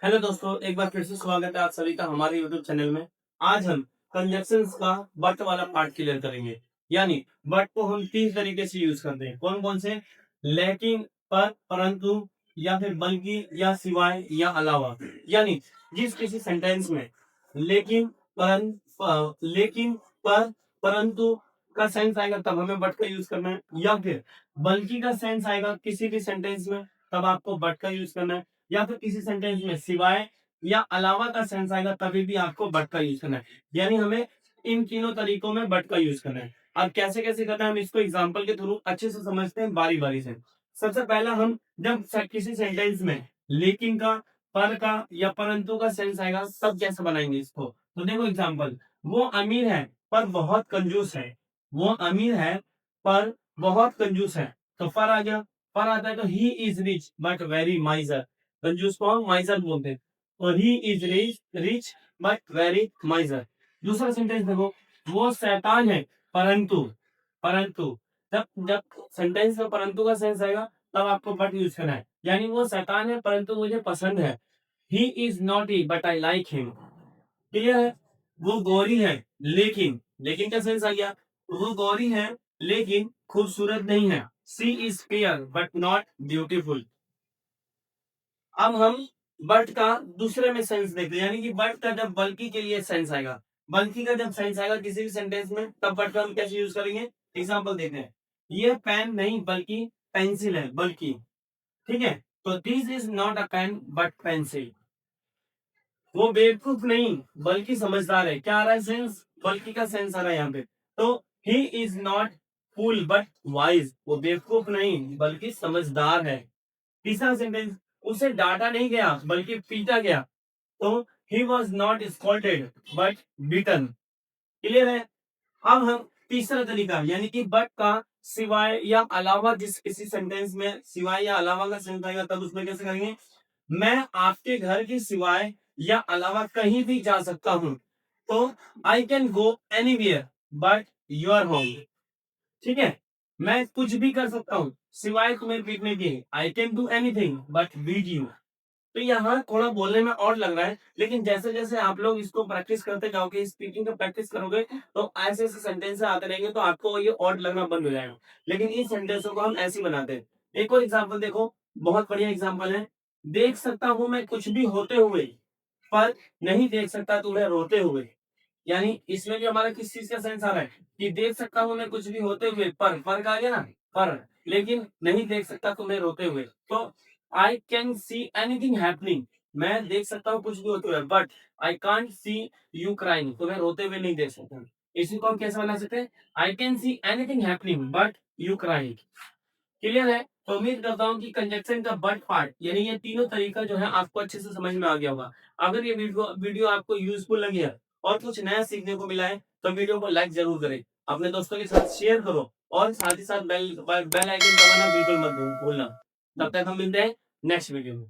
Hello दोस्तों, एक बार फिर से स्वागत है आप सभी का हमारे यूट्यूब चैनल में। आज हम कंजक्शंस का बट वाला पार्ट क्लियर करेंगे। यानी बट को हम तीन तरीके से यूज करते हैं। कौन कौन से? लेकिन, पर, परंतु, या फिर बल्कि, या सिवाय, या अलावा। यानी जिस किसी सेंटेंस में लेकिन, लेकिन, पर, परंतु का सेंस आएगा तब हमें बट का यूज करना है, या फिर बल्कि का सेंस आएगा किसी भी सेंटेंस में तब आपको बट का यूज करना है, या फिर किसी सेंटेंस में सिवाय या अलावा का सेंस आएगा तभी भी आपको बट का यूज करना है। यानी हमें इन तीनों तरीकों में बट का यूज करना है। अब कैसे कैसे करना है हम इसको एग्जांपल के थ्रू अच्छे से समझते हैं बारी बारी से। सबसे पहला हम जब किसी सेंटेंस में लेकिन का, पर का या परंतु का सेंस आएगा तब कैसे बनाएंगे इसको। तो देखो एग्जाम्पल, वो अमीर है पर बहुत कंजूस है। वो अमीर है पर बहुत कंजूस है। तो पर आ गया। पर आता है तो he is rich but very माइजर। कंजूस को हम माइजर बोलते हैं। और he is rich rich but very माइजर। दूसरा सेंटेंस देखो, वो शैतान है परंतु, परंतु जब जब सेंटेंस में परंतु का सेंस आएगा तब आपको बट यूज करना है। यानी वो शैतान है परंतु मुझे पसंद है। He is naughty but I like him. Clear है? वो गोरी है लेकिन, लेकिन का सेंस आ गया। वो गोरी है लेकिन खूबसूरत नहीं है। She is fair but not beautiful. अब हम बट का दूसरे में सेंस देखते हैं। यानी कि बट का जब बल्कि के लिए सेंस आएगा, बल्कि का जब सेंस आएगा किसी भी सेंटेंस में तब बट का हम कैसे यूज करेंगे। एग्जाम्पल देखते हैं। ये पेन नहीं बल्कि पेंसिल है, बल्कि। ठीक है, तो this is not a pen but pencil. वो बेवकूफ नहीं बल्कि समझदार है। क्या आ रहा है सेंस? बल्कि का सेंस आ रहा है यहाँ पे। तो he is not fool but wise. वो बेवकूफ नहीं बल्कि समझदार है। तीसरा सेंटेंस, उसे डांटा नहीं गया बल्कि पीटा गया। तो he was not scolded but beaten. Clear है? अब हम तीसरा तरीका यानी कि बट का सिवाय या अलावा, जिस किसी सेंटेंस में सिवाय या अलावा का सेंस आएगा तब उसमें कैसे करेंगे। मैं आपके घर के सिवाय या अलावा कहीं भी जा सकता हूं। तो I can go anywhere but your home. ठीक है, मैं कुछ भी कर सकता हूँ सिवाय तुम्हें पीटने के। I can do anything but beat you. तो यहाँ थोड़ा बोलने में और लग रहा है, लेकिन जैसे जैसे आप लोग इसको प्रैक्टिस करते जाओगे, स्पीकिंग का प्रैक्टिस करोगे, तो ऐसे ऐसे सेंटेंस आते रहेंगे तो आपको ये ऑड लगना बंद हो जाएगा। लेकिन इन सेंटेंसों को हम ऐसे ही बनाते हैं। एक और एग्जाम्पल देखो, बहुत बढ़िया एग्जाम्पल है। देख सकता हूं मैं कुछ भी होते हुए, पर नहीं देख सकता तुम्हें रोते हुए। यानी इसमें भी हमारा किस चीज का सेंस आ रहा है कि देख सकता हूं मैं कुछ भी होते हुए, पर का आ गया ना, पर, लेकिन नहीं देख सकता तुम्हें रोते हुए। तो I can see anything happening. मैं देख सकता हूँ कुछ भी होते हुए, but I can't see you crying. तुम्हें रोते हुए नहीं देख सकता। इसी को हम कैसे बना सकते हैं? I can see anything happening but you crying. Clear है? तो उम्मीद करता हूँ कि कंजक्शन का बट पार्ट यानी ये तीनों तरीका जो है आपको अच्छे से समझ में आ गया होगा। अगर ये वीडियो आपको यूजफुल लगी है और कुछ नया सीखने को मिला है तो वीडियो को लाइक जरूर करें, अपने दोस्तों के साथ शेयर करो और साथ ही साथ बेल बेल आइकन दबाना बिल्कुल मत भूलना। तब तक हम मिलते हैं नेक्स्ट वीडियो में।